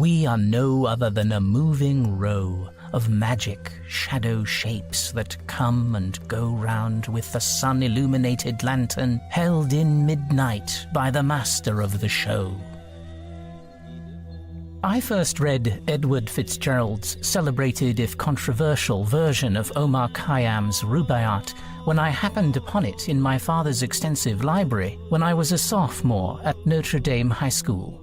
We are no other than a moving row of magic shadow shapes that come and go round with the sun-illuminated lantern held in midnight by the master of the show. I first read Edward Fitzgerald's celebrated if controversial version of Omar Khayyam's Rubaiyat when I happened upon it in my father's extensive library when I was a sophomore at Notre Dame High School.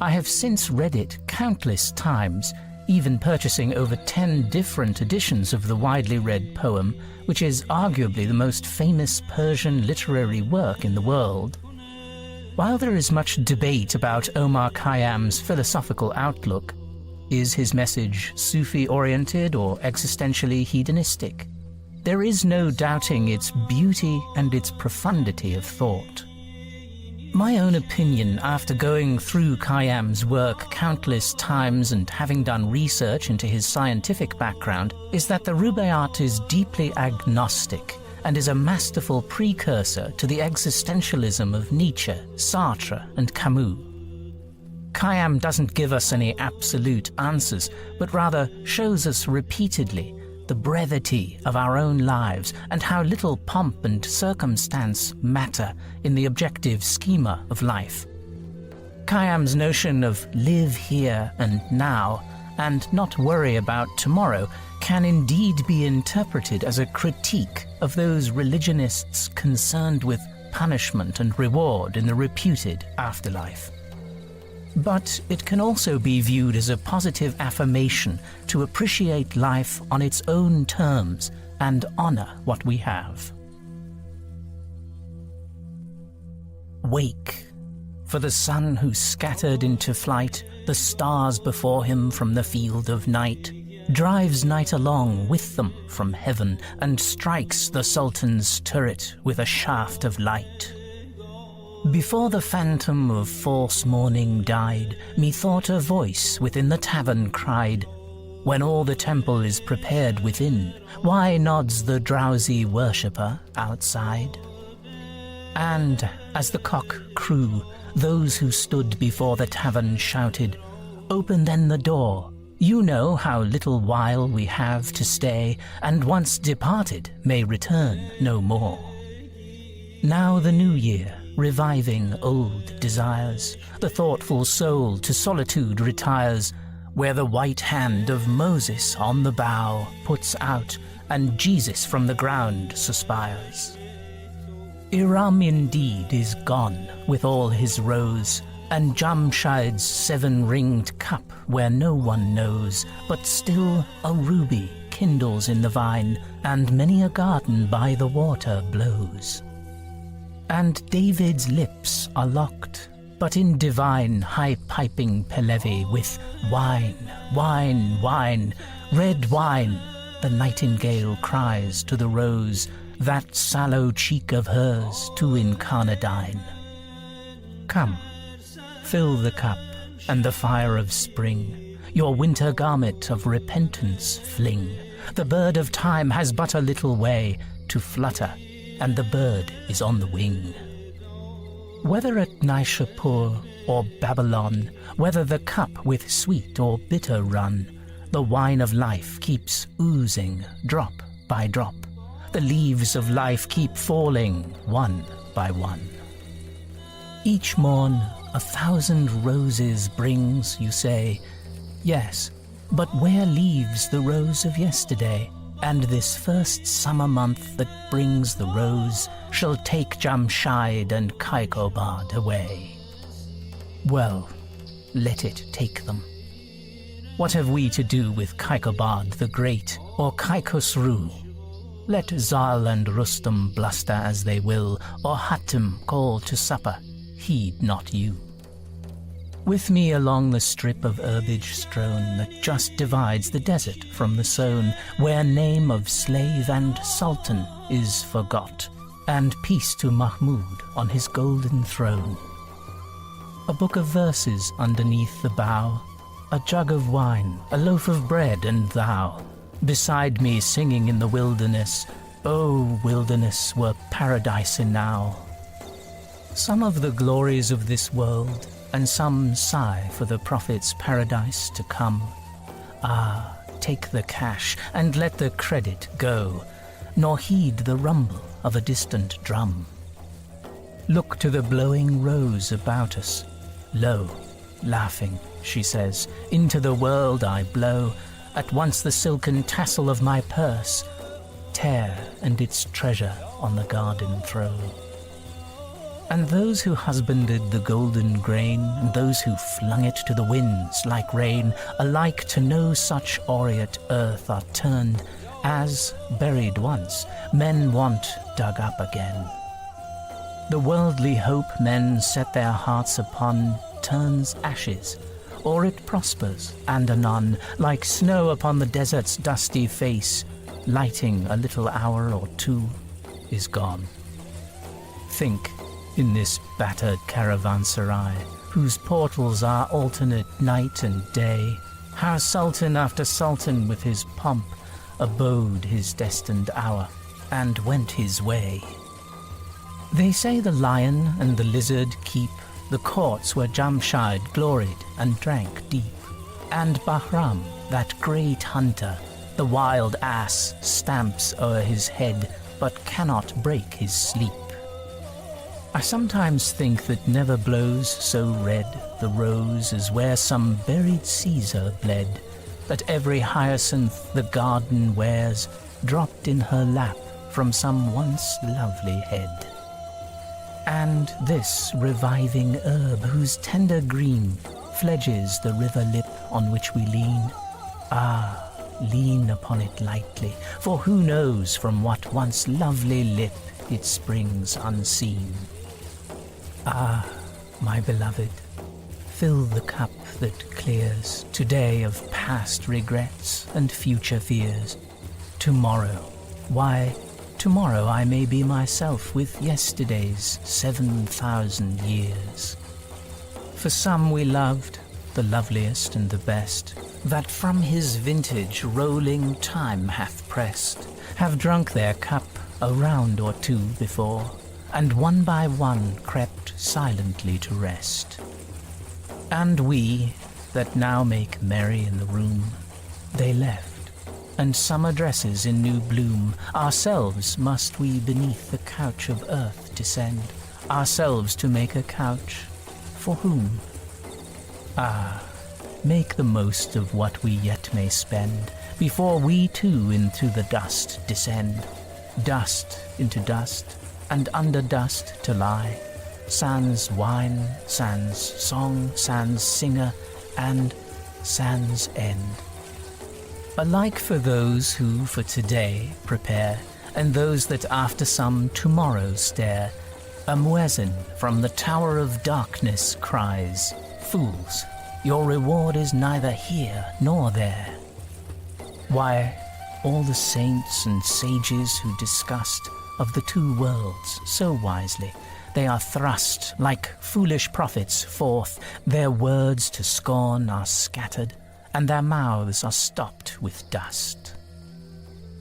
I have since read it countless times, even purchasing over 10 different editions of the widely read poem, which is arguably the most famous Persian literary work in the world. While there is much debate about Omar Khayyam's philosophical outlook, is his message Sufi-oriented or existentially hedonistic? There is no doubting its beauty and its profundity of thought. My own opinion, after going through Khayyam's work countless times and having done research into his scientific background, is that the Rubaiyat is deeply agnostic and is a masterful precursor to the existentialism of Nietzsche, Sartre, and Camus. Khayyam doesn't give us any absolute answers, but rather shows us repeatedly the brevity of our own lives and how little pomp and circumstance matter in the objective schema of life. Khayyam's notion of live here and now and not worry about tomorrow can indeed be interpreted as a critique of those religionists concerned with punishment and reward in the reputed afterlife. But it can also be viewed as a positive affirmation to appreciate life on its own terms and honor what we have. Wake, for the sun who scattered into flight the stars before him from the field of night, drives night along with them from heaven and strikes the Sultan's turret with a shaft of light. Before the phantom of false morning died, methought a voice within the tavern cried, when all the temple is prepared within, why nods the drowsy worshipper outside? And as the cock crew, those who stood before the tavern shouted, open then the door, you know how little while we have to stay, and once departed may return no more. Now the new year, reviving old desires, the thoughtful soul to solitude retires, where the white hand of Moses on the bough puts out, and Jesus from the ground suspires. Iram indeed is gone with all his rose, and Jamshid's 7-ringed cup where no one knows, but still a ruby kindles in the vine, and many a garden by the water blows. And David's lips are locked, but in divine high-piping Pelevi with wine, wine, wine, red wine, the nightingale cries to the rose, that sallow cheek of hers to incarnadine. Come, fill the cup and the fire of spring, your winter garment of repentance fling. The bird of time has but a little way to flutter, and the bird is on the wing. Whether at Nishapur or Babylon, whether the cup with sweet or bitter run, the wine of life keeps oozing drop by drop. The leaves of life keep falling one by one. Each morn 1,000 roses brings, you say. Yes, but where leaves the rose of yesterday? And this first summer month that brings the rose shall take Jamshid and Kaikobad away. Well, let it take them. What have we to do with Kaikobad the Great or Kaikosru? Let Zal and Rustum bluster as they will, or Hatim call to supper, heed not you. With me along the strip of herbage strown that just divides the desert from the sown, where name of slave and sultan is forgot, and peace to Mahmud on his golden throne. A book of verses underneath the bough, a jug of wine, a loaf of bread, and thou beside me singing in the wilderness. Oh, wilderness were paradise enow. Some of the glories of this world and some sigh for the prophet's paradise to come. Ah, take the cash and let the credit go, nor heed the rumble of a distant drum. Look to the blowing rose about us. Lo, laughing, she says, into the world I blow, at once the silken tassel of my purse, tear and its treasure on the garden throw. And those who husbanded the golden grain, and those who flung it to the winds like rain, alike to no such aureate earth are turned, as, buried once, men want dug up again. The worldly hope men set their hearts upon turns ashes, or it prospers, and anon, like snow upon the desert's dusty face, lighting a little hour or two, is gone. Think, in this battered caravanserai, whose portals are alternate night and day, how sultan after sultan with his pomp abode his destined hour, and went his way. They say the lion and the lizard keep the courts where Jamshid gloried and drank deep, and Bahram, that great hunter, the wild ass, stamps o'er his head, but cannot break his sleep. I sometimes think that never blows so red the rose as where some buried Caesar bled, that every hyacinth the garden wears dropped in her lap from some once lovely head. And this reviving herb whose tender green fledges the river lip on which we lean, ah, lean upon it lightly, for who knows from what once lovely lip it springs unseen. Ah, my beloved, fill the cup that clears today of past regrets and future fears. Tomorrow, why, tomorrow I may be myself with yesterday's 7,000 years. For some we loved, the loveliest and the best, that from his vintage rolling time hath pressed, have drunk their cup a round or two before, and one by one crept silently to rest. And we, that now make merry in the room, they left, and summer dresses in new bloom, ourselves must we beneath the couch of earth descend, ourselves to make a couch, for whom? Ah, make the most of what we yet may spend, before we too into the dust descend, dust into dust, and under dust to lie, sans wine, sans song, sans singer, and sans end. Alike for those who for today prepare, and those that after some tomorrow stare, a muezzin from the tower of darkness cries, "Fools, your reward is neither here nor there." Why, all the saints and sages who discussed of the two worlds so wisely, they are thrust like foolish prophets forth, their words to scorn are scattered, and their mouths are stopped with dust.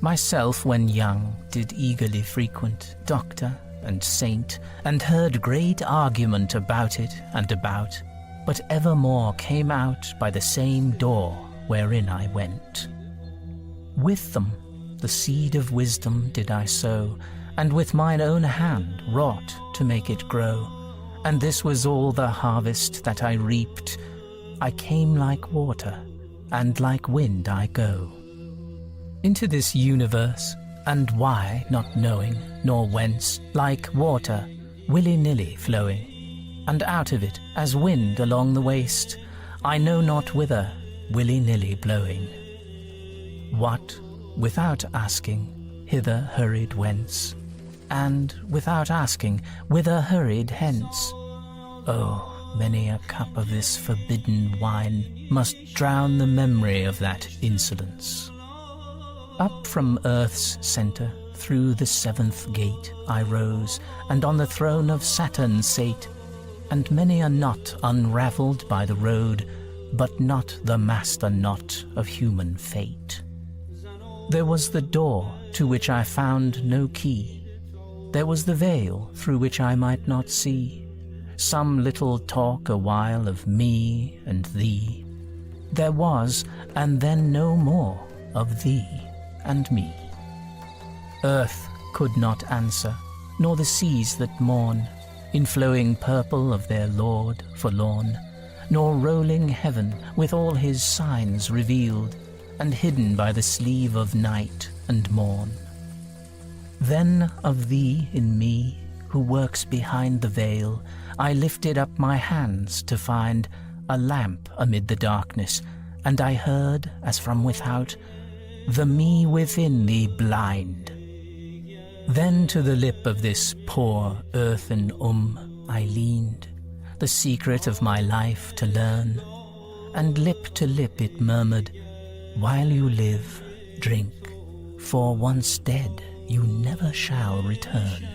Myself, when young, did eagerly frequent doctor and saint, and heard great argument about it and about, but evermore came out by the same door wherein I went. With them the seed of wisdom did I sow, and with mine own hand wrought to make it grow, and this was all the harvest that I reaped. I came like water, and like wind I go into this universe, and why not knowing, nor whence, like water, willy-nilly flowing, and out of it, as wind along the waste, I know not whither, willy-nilly blowing. What, without asking, hither hurried whence, and, without asking, whither hurried hence? Oh, many a cup of this forbidden wine must drown the memory of that insolence. Up from earth's centre, through the seventh gate, I rose, and on the throne of Saturn sate, and many a knot unravelled by the road, but not the master knot of human fate. There was the door to which I found no key. There was the veil through which I might not see. some little talk a while of me and thee. There was, and then no more, of thee and me. Earth could not answer, nor the seas that mourn, in flowing purple of their Lord forlorn, nor rolling heaven with all his signs revealed, and hidden by the sleeve of night and morn. Then of thee in me, who works behind the veil, I lifted up my hands to find a lamp amid the darkness, and I heard, as from without, the me within thee blind. Then to the lip of this poor earthen I leaned, the secret of my life to learn, and lip to lip it murmured, while you live, drink, for once dead you never shall return.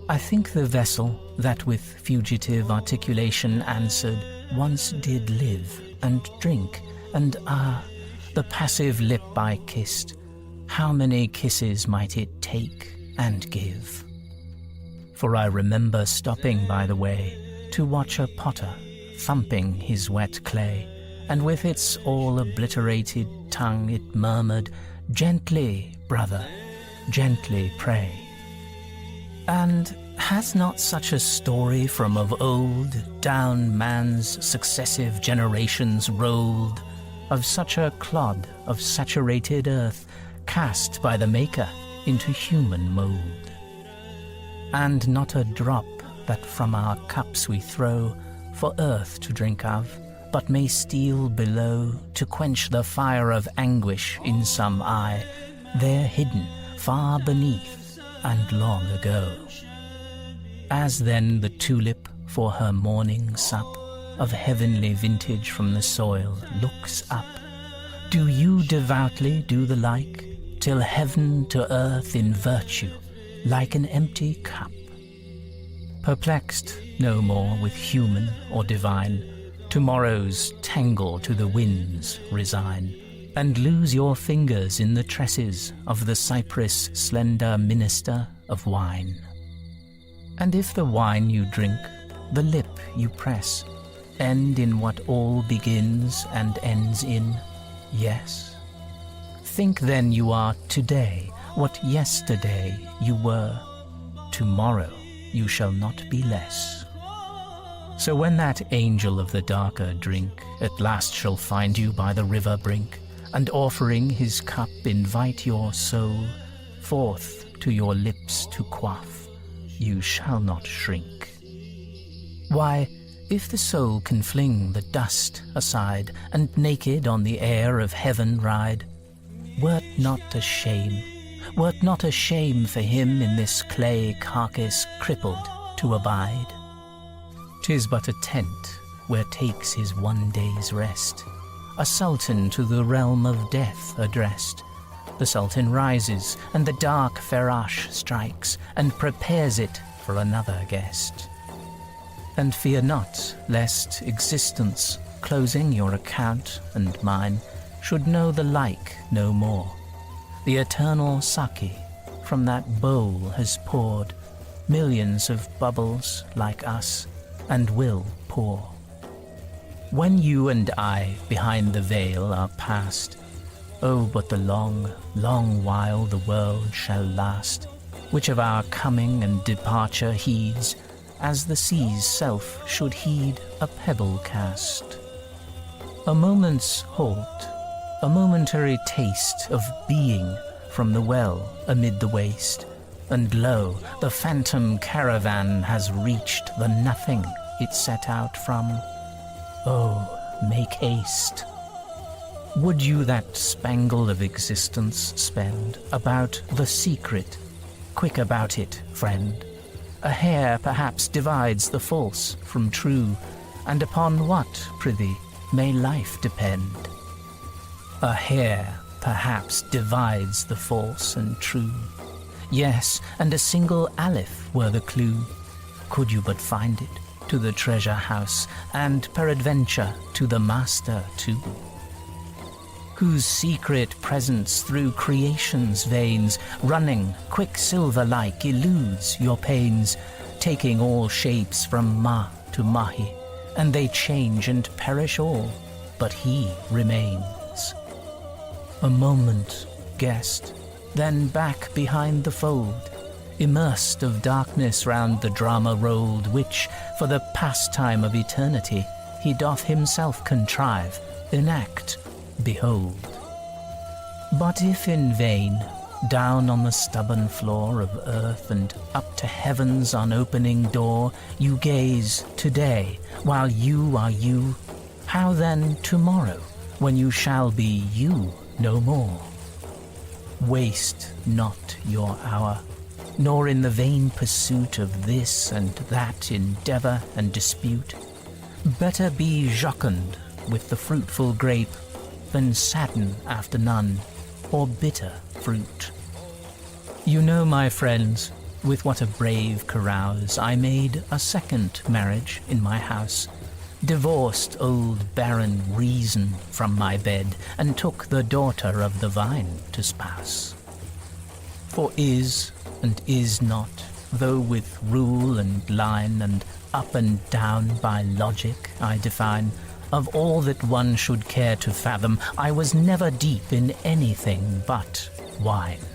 I think the vessel that with fugitive articulation answered, once did live and drink, and the passive lip I kissed, how many kisses might it take and give? For I remember stopping by the way to watch a potter thumping his wet clay, and with its all obliterated tongue it murmured, gently, brother, gently pray. And has not such a story from of old down man's successive generations rolled, of such a clod of saturated earth cast by the Maker into human mould? And not a drop that from our cups we throw for earth to drink of, but may steal below to quench the fire of anguish in some eye, there hidden far beneath and long ago. As then the tulip for her morning sup of heavenly vintage from the soil looks up, do you devoutly do the like, till heaven to earth in virtue, like an empty cup? Perplexed no more with human or divine, tomorrow's tangle to the winds resign, and lose your fingers in the tresses of the cypress slender minister of wine. And if the wine you drink, the lip you press, end in what all begins and ends in, yes, think then you are today what yesterday you were. Tomorrow you shall not be less. So when that angel of the darker drink at last shall find you by the river brink, and offering his cup invite your soul forth to your lips to quaff, you shall not shrink. Why, if the soul can fling the dust aside, and naked on the air of heaven ride, were't not a shame for him in this clay carcass crippled to abide? 'Tis but a tent where takes his one day's rest, a sultan to the realm of death addressed. The sultan rises, and the dark Ferash strikes, and prepares it for another guest. And fear not, lest existence, closing your account and mine, should know the like no more. The eternal sake from that bowl has poured millions of bubbles like us, and will pour. When you and I behind the veil are past, oh, but the long, long while the world shall last, which of our coming and departure heeds, as the sea's self should heed a pebble cast. A moment's halt, a momentary taste of being from the well amid the waste, and lo, the phantom caravan has reached the nothing it set out from. Oh, make haste. Would you that spangle of existence spend about the secret? Quick about it, friend. A hair perhaps divides the false from true, and upon what, prithee, may life depend? A hair perhaps divides the false and true. Yes, and a single aleph were the clue, could you but find it, to the treasure house, and peradventure to the master too, whose secret presence through creation's veins, running quicksilver-like, eludes your pains, taking all shapes from Ma to Mahi, and they change and perish all, but he remains. A moment guessed, then back behind the fold, immersed of darkness round the drama rolled, which, for the pastime of eternity, he doth himself contrive, enact, behold. But if in vain, down on the stubborn floor of earth and up to heaven's unopening door, you gaze today, while you are you, how then tomorrow, when you shall be you no more? Waste not your hour, nor in the vain pursuit of this and that endeavour and dispute. Better be jocund with the fruitful grape than sadden after none, or bitter fruit. You know, my friends, with what a brave carouse I made a second marriage in my house, divorced old barren reason from my bed, and took the daughter of the vine to spouse. For is and is not, though with rule and line and up and down by logic I define, of all that one should care to fathom, I was never deep in anything but wine.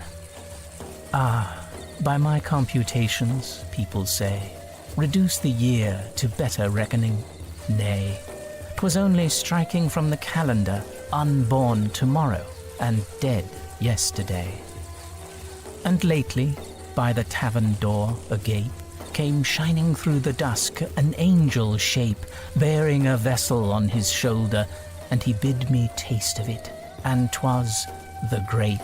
Ah, by my computations, people say, reduce the year to better reckoning. Nay, 'twas only striking from the calendar, unborn tomorrow and dead yesterday. And lately, by the tavern door agape, came shining through the dusk an angel shape, bearing a vessel on his shoulder, and he bid me taste of it, and 'twas the grape.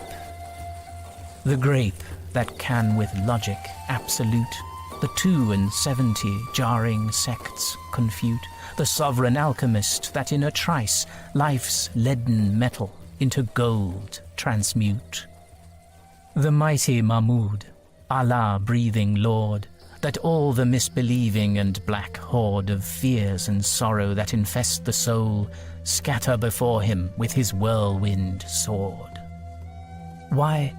The grape that can with logic absolute the 72 jarring sects confute, the sovereign alchemist that in a trice life's leaden metal into gold transmute. The mighty Mahmud, Allah-breathing Lord, that all the misbelieving and black horde of fears and sorrow that infest the soul scatter before him with his whirlwind sword. Why,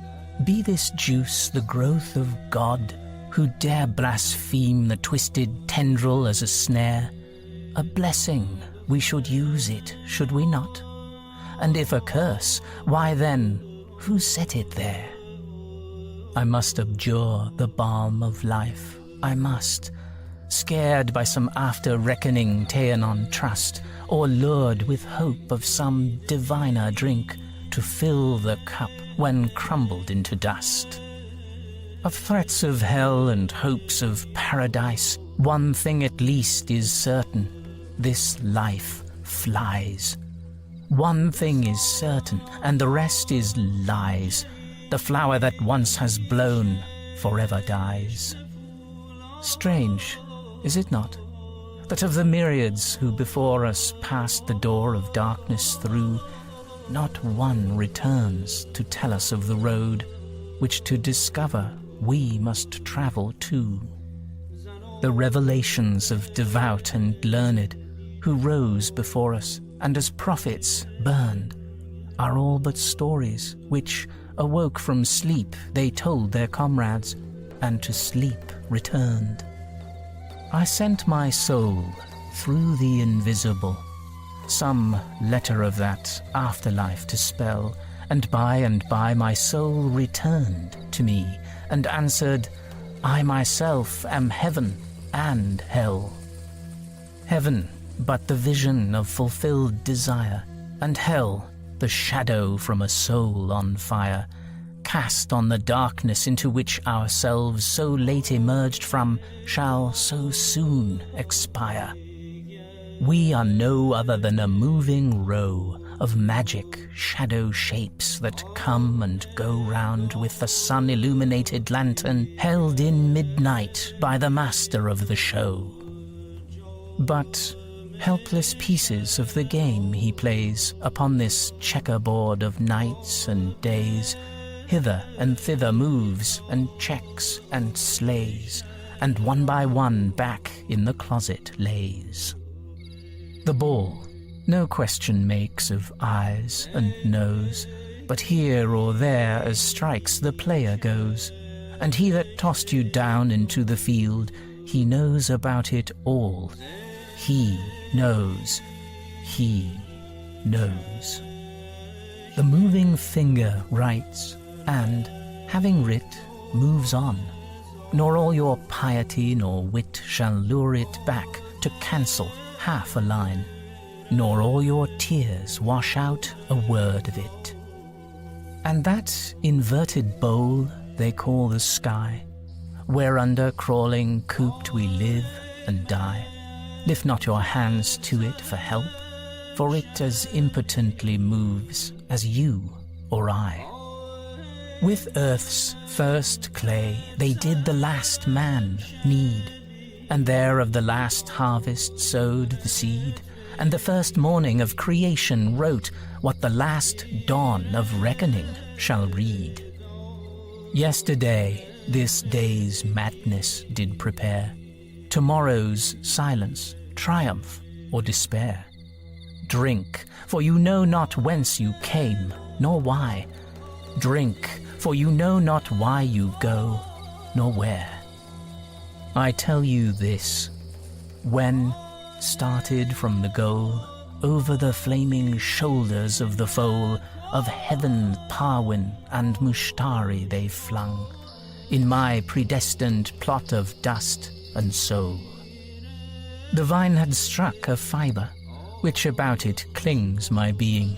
be this juice the growth of God, who dare blaspheme the twisted tendril as a snare? A blessing, we should use it, should we not? And if a curse, why then, who set it there? I must abjure the balm of life, I must, scared by some after-reckoning ta'en on trust, or lured with hope of some diviner drink to fill the cup when crumbled into dust. Of threats of hell and hopes of paradise, one thing at least is certain, this life flies. One thing is certain, and the rest is lies. The flower that once has blown forever dies. Strange, is it not, that of the myriads who before us passed the door of darkness through, not one returns to tell us of the road which to discover we must travel too. The revelations of devout and learned who rose before us and as prophets burned are all but stories which, awoke from sleep, they told their comrades, and to sleep returned. I sent my soul through the invisible, some letter of that afterlife to spell, and by my soul returned to me, and answered, I myself am heaven and hell. Heaven, but the vision of fulfilled desire, and hell, the shadow from a soul on fire, cast on the darkness into which ourselves so late emerged from shall so soon expire. We are no other than a moving row of magic shadow shapes that come and go round with the sun-illuminated lantern held in midnight by the master of the show. But helpless pieces of the game he plays upon this checkerboard of nights and days, hither and thither moves and checks and slays, and one by one back in the closet lays. The ball no question makes of eyes and nose, but here or there as strikes the player goes, and he that tossed you down into the field, he knows about it all. He knows. He knows. The moving finger writes, and, having writ, moves on. Nor all your piety nor wit shall lure it back to cancel half a line, nor all your tears wash out a word of it. And that inverted bowl they call the sky, whereunder crawling cooped we live and die, lift not your hands to it for help, for it as impotently moves as you or I. With earth's first clay they did the last man knead, and there of the last harvest sowed the seed, and the first morning of creation wrote what the last dawn of reckoning shall read. Yesterday this day's madness did prepare, tomorrow's silence, triumph, or despair. Drink, for you know not whence you came, nor why. Drink, for you know not why you go, nor where. I tell you this, when, started from the goal, over the flaming shoulders of the foal, of heaven Parwin and Mushtari they flung, in my predestined plot of dust and soul. The vine had struck a fibre, which about it clings my being.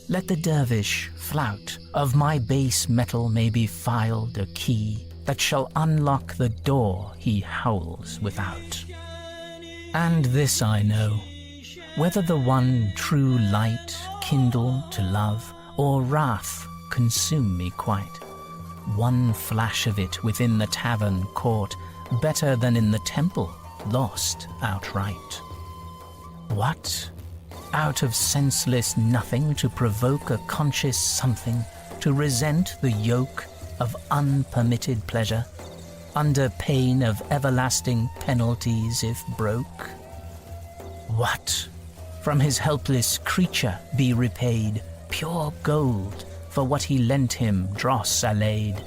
Let the dervish flout of my base metal may be filed a key that shall unlock the door he howls without. And this I know, whether the one true light kindle to love, or wrath consume me quite, one flash of it within the tavern caught, better than in the temple lost outright. What? Out of senseless nothing to provoke a conscious something, to resent the yoke of unpermitted pleasure, under pain of everlasting penalties if broke? What? From his helpless creature be repaid pure gold for what he lent him dross allayed,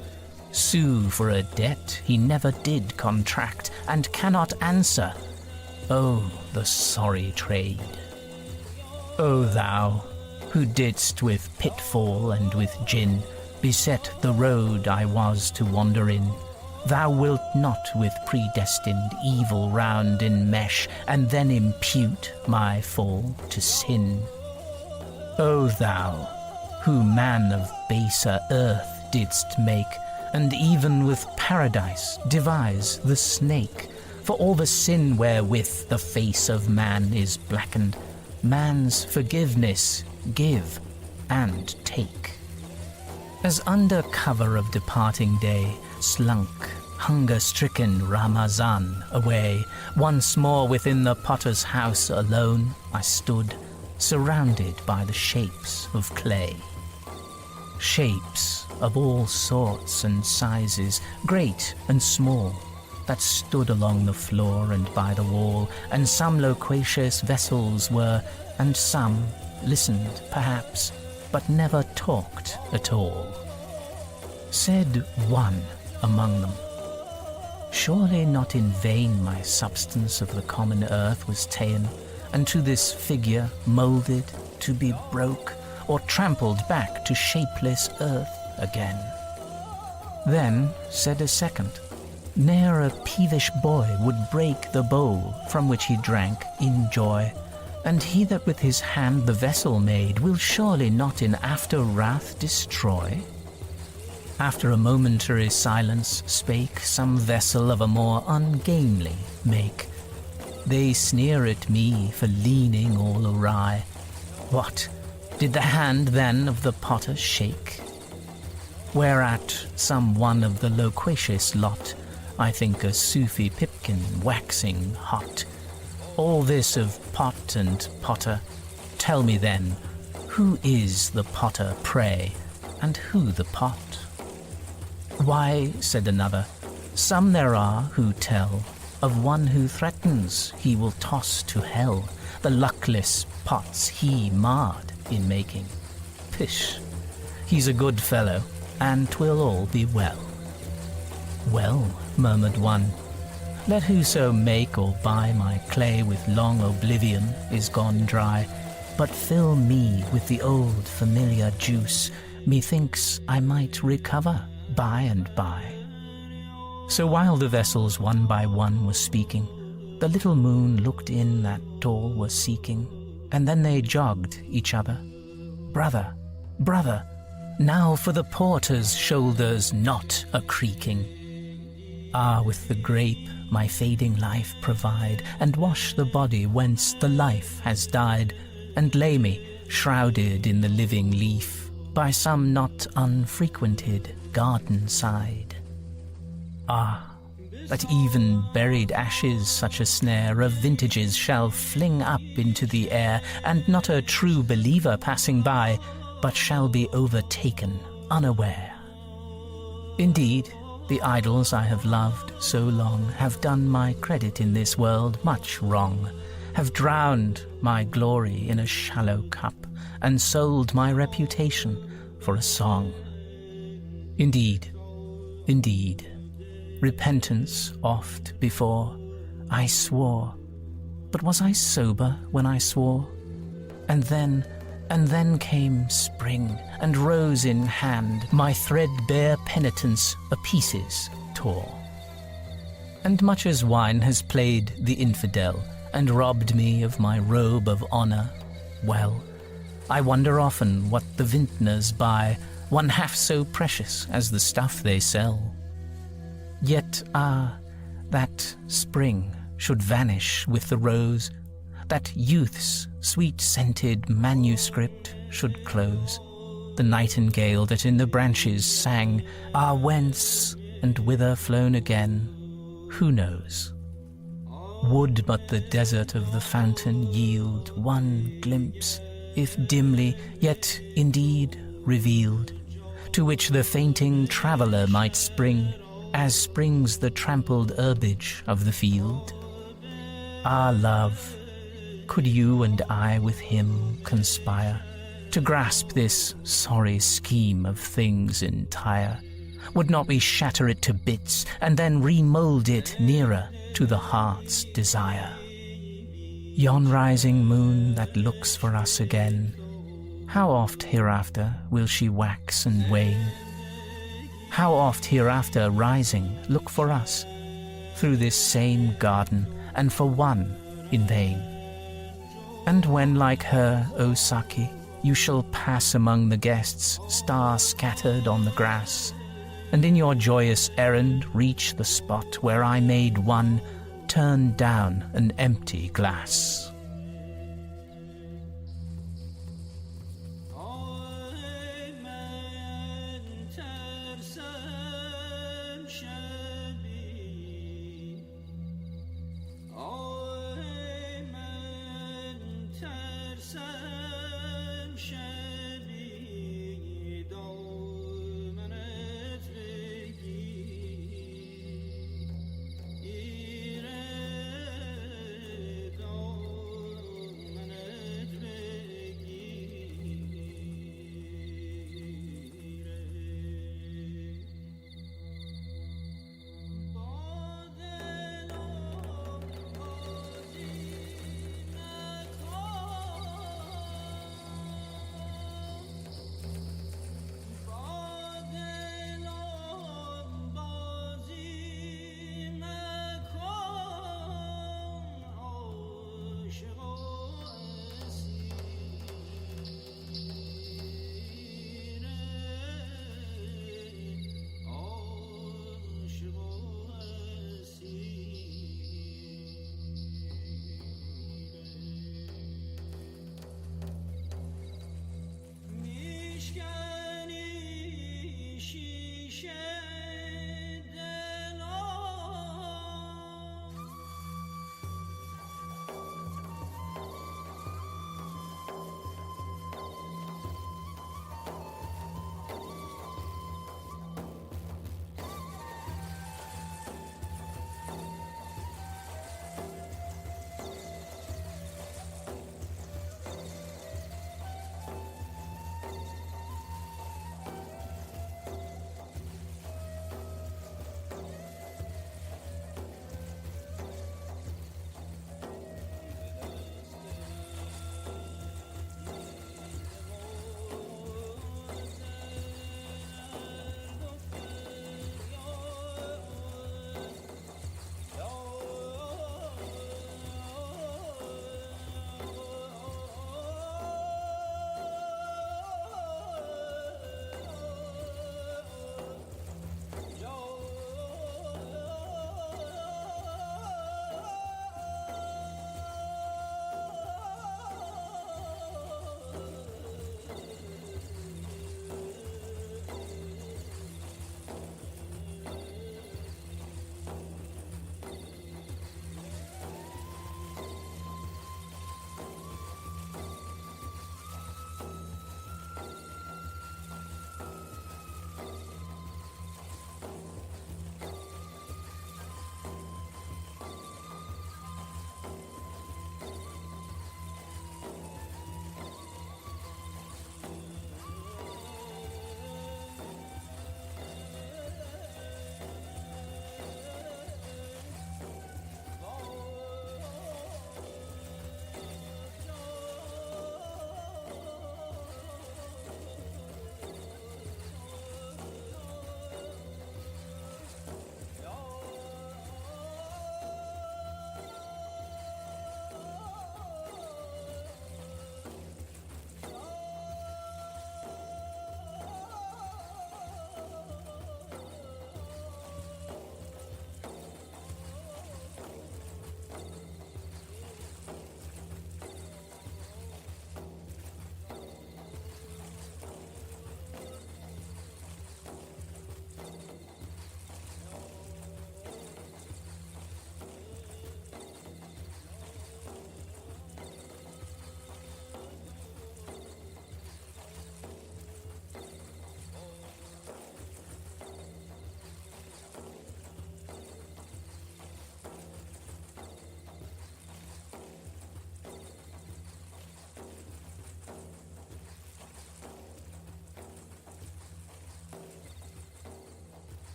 sue for a debt he never did contract and cannot answer? Oh, the sorry trade! O thou, who didst with pitfall and with gin beset the road I was to wander in, thou wilt not with predestined evil round enmesh, and then impute my fall to sin. O thou, who man of baser earth didst make, and even with paradise devise the snake, for all the sin wherewith the face of man is blackened, man's forgiveness give and take. As under cover of departing day slunk hunger-stricken Ramazan away, once more within the potter's house alone I stood, surrounded by the shapes of clay. Shapes of all sorts and sizes, great and small, that stood along the floor and by the wall, and some loquacious vessels were, and some listened perhaps, but never talked at all. Said one among them, surely not in vain my substance of the common earth was ta'en, and to this figure moulded to be broke, or trampled back to shapeless earth again. Then said a second, ne'er a peevish boy would break the bowl from which he drank in joy, and he that with his hand the vessel made will surely not in after wrath destroy. After a momentary silence spake some vessel of a more ungainly make. They sneer at me for leaning all awry. What, did the hand then of the potter shake? Whereat some one of the loquacious lot, I think a Sufi pipkin waxing hot, all this of pot and potter, tell me then, who is the potter, pray, and who the pot? Why, said another, some there are who tell of one who threatens he will toss to hell the luckless pots he marred in making. Pish, he's a good fellow, and 'twill all be well. Well, murmured one, Let whoso make or buy my clay with long oblivion is gone dry, but fill me with the old familiar juice, methinks I might recover by and by. So while the vessels one by one were speaking, the little moon looked in that all were seeking, and then they jogged each other. Brother, brother, now for the porter's shoulders not a creaking. Ah, with the grape my fading life provide, and wash the body whence the life has died, and lay me, shrouded in the living leaf, by some not unfrequented garden side. Ah, that even buried ashes such a snare of vintages shall fling up into the air, and not a true believer passing by, but shall be overtaken unaware. Indeed, the idols I have loved so long have done my credit in this world much wrong, have drowned my glory in a shallow cup, and sold my reputation for a song. Indeed, indeed, repentance oft before I swore, but was I sober when I swore? And then came spring, and rose in hand my threadbare penitence a pieces tore. And much as wine has played the infidel, and robbed me of my robe of honour, well, I wonder often what the vintners buy, one half so precious as the stuff they sell. Yet, that spring should vanish with the rose, that youth's sweet-scented manuscript should close. The nightingale that in the branches sang, whence and whither flown again, who knows? Would but the desert of the fountain yield one glimpse, if dimly, yet indeed revealed, to which the fainting traveller might spring, as springs the trampled herbage of the field. Ah, love, could you and I with him conspire to grasp this sorry scheme of things entire? Would not we shatter it to bits, and then remould it nearer to the heart's desire? Yon rising moon that looks for us again, how oft hereafter will she wax and wane? How oft hereafter rising look for us through this same garden, and for one in vain? And when like her, O Saki, you shall pass among the guests, star-scattered on the grass, and in your joyous errand reach the spot where I made one turn down an empty glass. Sen